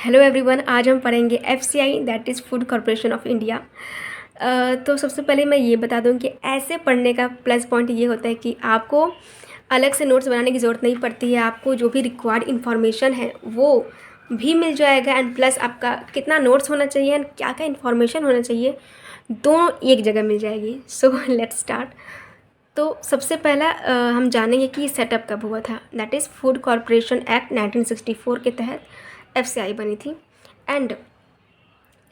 Hello everyone, आज हम पढ़ेंगे FCI that is food corporation of India. तो सबसे पहले मैं ये बता दूं कि ऐसे पढ़ने का प्लस पॉइंट ये होता है कि आपको अलग से नोट्स बनाने की ज़रूरत नहीं पड़ती है। आपको जो भी रिक्वायर्ड इन्फॉर्मेशन है वो भी मिल जाएगा एंड प्लस आपका कितना नोट्स होना चाहिए एंड क्या क्या इन्फॉर्मेशन होना चाहिए दोनों एक जगह मिल जाएगी। So let's start. तो सबसे पहला हम जानेंगे कि सेटअप कब हुआ था। That is food corporation act 1964 के तहत एफसीआई बनी थी। एंड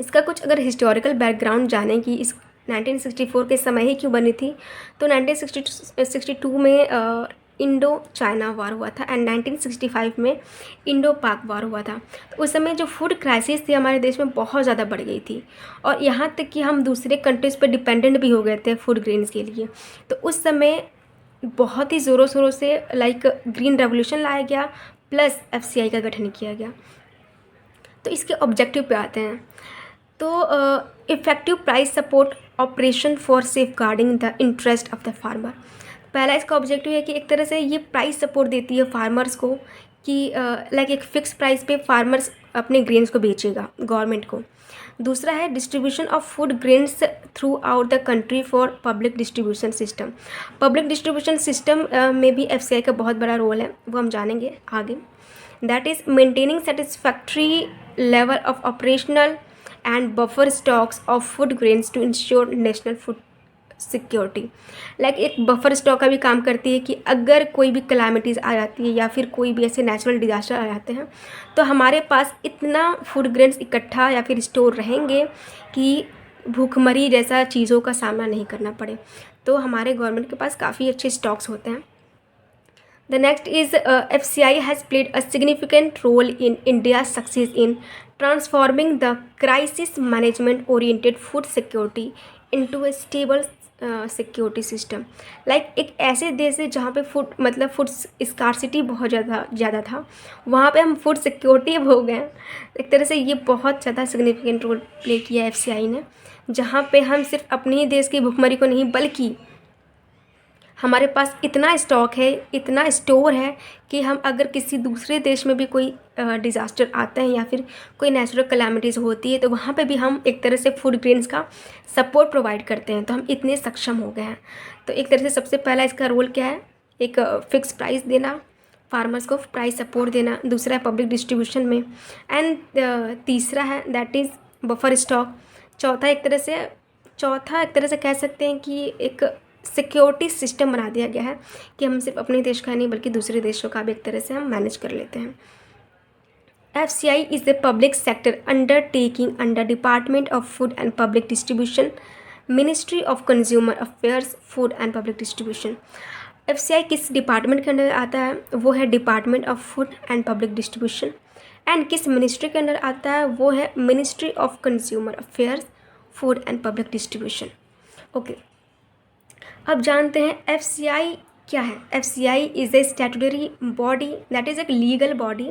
इसका कुछ अगर हिस्टोरिकल बैकग्राउंड जाने कि इस 1964 के समय ही क्यों बनी थी, तो 1962 में इंडो चाइना वार हुआ था एंड 1965 में इंडो पाक वार हुआ था। तो उस समय जो फूड क्राइसिस थी हमारे देश में बहुत ज़्यादा बढ़ गई थी और यहाँ तक कि हम दूसरे कंट्रीज़ पर डिपेंडेंट भी हो गए थे फूड ग्रेन्स के लिए। तो उस समय बहुत ही ज़ोरों शोरों से ग्रीन रेवोल्यूशन लाया गया प्लस एफसीआई का गठन किया गया। तो इसके ऑब्जेक्टिव पे आते हैं। तो effective price support operation for safeguarding the interest of the farmer. पहला इसका ऑब्जेक्टिव है कि एक तरह से ये प्राइस सपोर्ट देती है फार्मर्स को कि एक फ़िक्स प्राइस पे फार्मर्स अपने ग्रेन्स को बेचेगा गवर्नमेंट को। दूसरा है distribution of food grains through out the country for public distribution system. Public distribution system में भी एफसीआई का बहुत बड़ा रोल है, वो हम जानेंगे आगे। That is maintaining satisfactory level of operational and buffer stocks of food grains to ensure national food security. एक बफर स्टॉक का भी काम करती है कि अगर कोई भी क्लामिटीज़ आ जाती है या फिर कोई भी ऐसे नेचुरल डिज़ास्टर आ जाते हैं तो हमारे पास इतना फूड ग्रेन्स इकट्ठा या फिर स्टोर रहेंगे कि भूखमरी जैसा चीज़ों का सामना नहीं करना पड़े। तो हमारे गवर्नमेंट के पास काफ़ी अच्छे स्टॉक्स होते हैं। The next is FCI has played a significant role in India's success in transforming the crisis management oriented food security into a stable security system. एक ऐसे देश है जहाँ पे फूड स्कार्सिटी बहुत ज़्यादा था, वहाँ पे हम फूड सिक्योरिटी अब हो गए हैं। एक तरह से ये बहुत ज़्यादा सिग्निफिकेंट रोल प्ले किया एफसीआई ने, जहाँ पे हम सिर्फ अपने ही देश की भुखमरी को नहीं बल्कि हमारे पास इतना स्टॉक है, इतना स्टोर है कि हम अगर किसी दूसरे देश में भी कोई डिज़ास्टर आता है या फिर कोई नेचुरल कैलामिटीज़ होती है तो वहाँ पे भी हम एक तरह से फूड ग्रेन्स का सपोर्ट प्रोवाइड करते हैं। तो हम इतने सक्षम हो गए हैं। तो एक तरह से सबसे पहला इसका रोल क्या है, एक फ़िक्स प्राइस देना, फार्मर्स को प्राइस सपोर्ट देना। दूसरा है पब्लिक डिस्ट्रीब्यूशन में एंड तीसरा है दैट इज़ बफर स्टॉक। चौथा एक तरह से कह सकते हैं कि एक सिक्योरिटी सिस्टम बना दिया गया है कि हम सिर्फ अपने देश का नहीं बल्कि दूसरे देशों का भी एक तरह से हम मैनेज कर लेते हैं। FCI is a public sector undertaking under department of food and public distribution, ministry of consumer affairs, food and public distribution. FCI किस डिपार्टमेंट के अंडर आता है, वो है department of food and public distribution. And किस ministry के under आता है, वो है ministry of consumer affairs, food and public distribution. Okay, अब जानते हैं एफसीआई क्या है। FCI is a statutory body that is एक legal body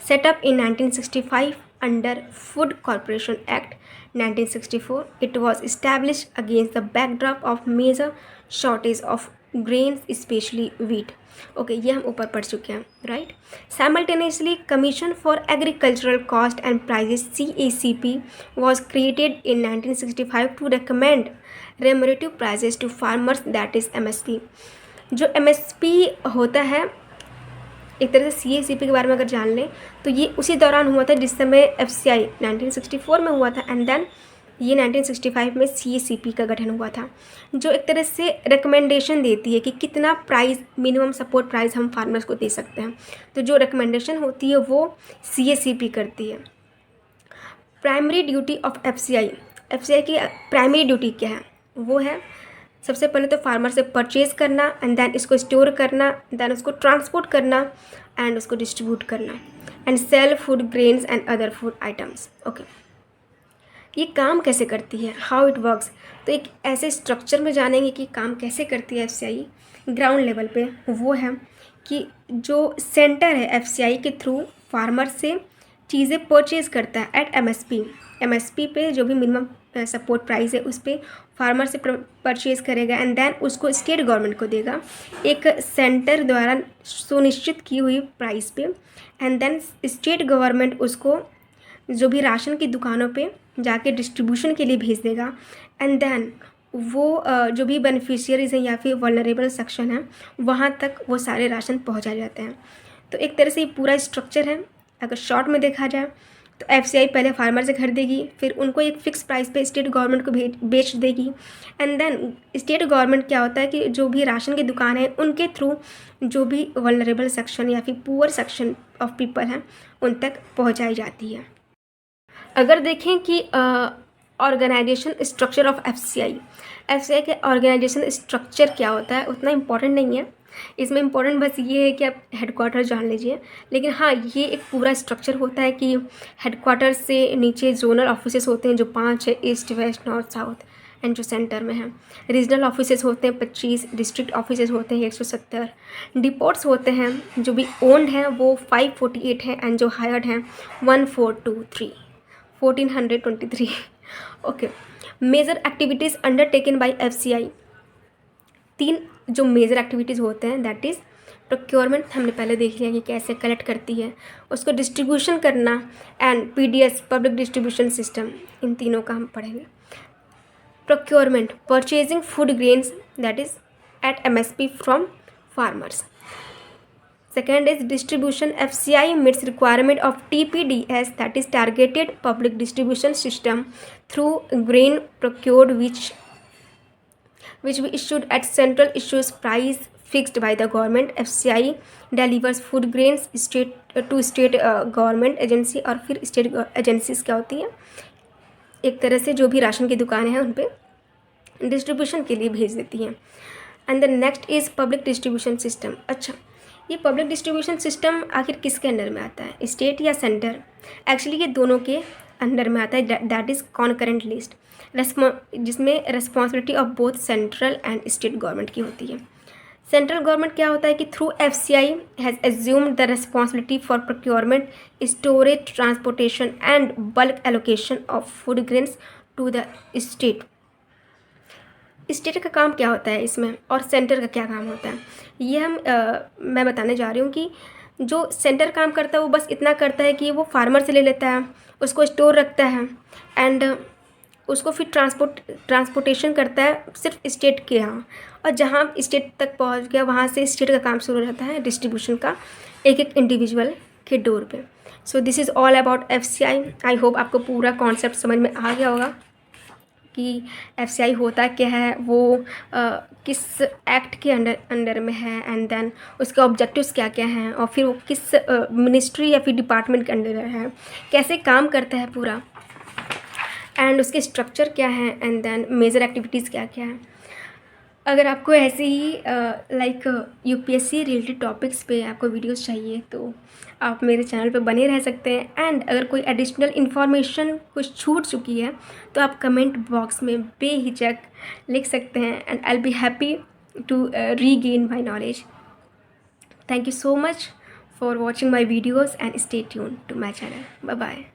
setup in 1965 under food corporation act 1964. It was established against the backdrop of major shortage of grains, especially wheat. Okay, ये हम ऊपर पढ़ चुके हैं, right. Simultaneously commission for agricultural cost and prices CACP was created in 1965 to recommend remunerative prices to farmers, that is MSP। जो MSP होता है एक तरह से CACP के बारे में अगर जान लें तो ये उसी दौरान हुआ था जिस समय FCI 1964 में हुआ था एंड देन ये 1965 में CACP का गठन हुआ था, जो एक तरह से रिकमेंडेशन देती है कि कितना प्राइस, मिनिमम सपोर्ट प्राइस हम फार्मर्स को दे सकते हैं। तो जो रिकमेंडेशन होती है वो CACP करती है। प्राइमरी ड्यूटी ऑफ FCI की प्राइमरी ड्यूटी क्या है, वो है सबसे पहले तो फार्मर से परचेज़ करना एंड देन इसको स्टोर करना, देन उसको ट्रांसपोर्ट करना एंड उसको डिस्ट्रीब्यूट करना and sell food grains and other food items. Okay, ये काम कैसे करती है, हाउ इट वर्क्स। तो एक ऐसे स्ट्रक्चर में जानेंगे कि काम कैसे करती है एफसीआई ग्राउंड लेवल पे। वो है कि जो सेंटर है एफसीआई के थ्रू फार्मर से चीज़ें परचेज़ करता है एट एमएसपी पे, जो भी मिनिमम सपोर्ट प्राइस है उस पर फार्मर से परचेज़ करेगा एंड देन उसको स्टेट गवर्नमेंट को देगा एक सेंटर द्वारा सुनिश्चित की हुई प्राइस पे एंड देन स्टेट गवर्नमेंट उसको जो भी राशन की दुकानों पे जाके डिस्ट्रीब्यूशन के लिए भेज देगा, एंड देन वो जो भी बेनिफिशियरीज़ हैं या फिर वल्नरेबल सेक्शन है वहाँ तक वो सारे राशन पहुँचाए जाते हैं। तो एक तरह से ये पूरा स्ट्रक्चर है। अगर शॉर्ट में देखा जाए तो एफसीआई पहले फार्मर से खरीदेगी, फिर उनको एक फ़िक्स प्राइस पे स्टेट गवर्नमेंट को बेच देगी, एंड देन स्टेट गवर्नमेंट क्या होता है कि जो भी राशन की दुकान है उनके थ्रू जो भी वल्नरेबल सेक्शन या फिर पुअर सेक्शन ऑफ पीपल हैं उन तक पहुंचाई जाती है। अगर देखें कि ऑर्गेनाइजेशन स्ट्रक्चर ऑफ एफसीआई के ऑर्गेनाइजेशन स्ट्रक्चर क्या होता है उतना इम्पोर्टेंट नहीं है। इसमें इम्पोर्टेंट बस ये है कि आप हेडक्वार्टर जान लीजिए। लेकिन हाँ, ये एक पूरा स्ट्रक्चर होता है कि हेडक्वार्टर से नीचे जोनल ऑफिसेस होते हैं जो 5 है, east, west, north, south, and जो सेंटर में है रीजनल ऑफिसेस होते हैं 25, डिस्ट्रिक्ट ऑफिसेस होते हैं 170, डिपोट्स होते हैं जो भी ओन्ड हैं वो 548 हैं, एंड जो हायर्ड हैं 1423 okay. Major activities undertaken by FCI, 3 जो मेजर एक्टिविटीज़ होते हैं, दैट इज़ प्रोक्योरमेंट, हमने पहले देख लिया कि कैसे कलेक्ट करती है, उसको डिस्ट्रीब्यूशन करना, and PDS public distribution system, इन तीनों का हम पढ़ेंगे। Procurement, purchasing food grains that is at MSP from farmers. Second is distribution. FCI meets requirement of TPDS, that is targeted public distribution system, through grain procured which we issued at central issues price fixed by the government. FCI delivers food grains to state government agency, और फिर state agencies क्या होती हैं, एक तरह से जो भी राशन की दुकानें हैं उन पे डिस्ट्रीब्यूशन के लिए भेज देती हैं। And the next is public distribution system. अच्छा, ये पब्लिक डिस्ट्रीब्यूशन सिस्टम आखिर किसके अंडर में आता है, स्टेट या सेंटर? एक्चुअली ये दोनों के अंडर में आता है, दैट इज़ कॉन्करेंट लिस्ट, जिसमें responsibility of both central and state government की होती है। सेंट्रल गवर्नमेंट क्या होता है कि through FCI has assumed the responsibility for procurement, storage, transportation and bulk allocation of food grains to the state. State का काम क्या होता है इसमें और सेंटर का क्या काम होता है, ये मैं बताने जा रही हूँ कि जो सेंटर काम करता है वो बस इतना करता है कि वो फार्मर से ले लेता है, उसको स्टोर रखता है, एंड उसको फिर ट्रांसपोर्टेशन करता है सिर्फ स्टेट के यहाँ, और जहाँ स्टेट तक पहुँच गया वहाँ से स्टेट का काम शुरू रहता है डिस्ट्रीब्यूशन का एक एक इंडिविजुअल के डोर पे। So this is all about FCI. I hope आपको पूरा कॉन्सेप्ट समझ में आ गया होगा कि एफसीआई होता क्या है, वो किस एक्ट के अंडर में है, एंड देन उसके ऑब्जेक्टिव्स क्या क्या हैं, और फिर वो किस मिनिस्ट्री या फिर डिपार्टमेंट के अंडर है, कैसे काम करता है पूरा, एंड उसके स्ट्रक्चर क्या है, एंड देन मेजर एक्टिविटीज़ क्या क्या है। अगर आपको ऐसे ही लाइक यूपीएससी रिलेटेड टॉपिक्स पे आपको वीडियोस चाहिए तो आप मेरे चैनल पे बने रह सकते हैं। एंड अगर कोई एडिशनल इन्फॉर्मेशन कुछ छूट चुकी है तो आप कमेंट बॉक्स में बेहिचक लिख सकते हैं, and I will be happy to regain my knowledge. Thank you so much for watching my videos and stay tuned to my channel. Bye bye.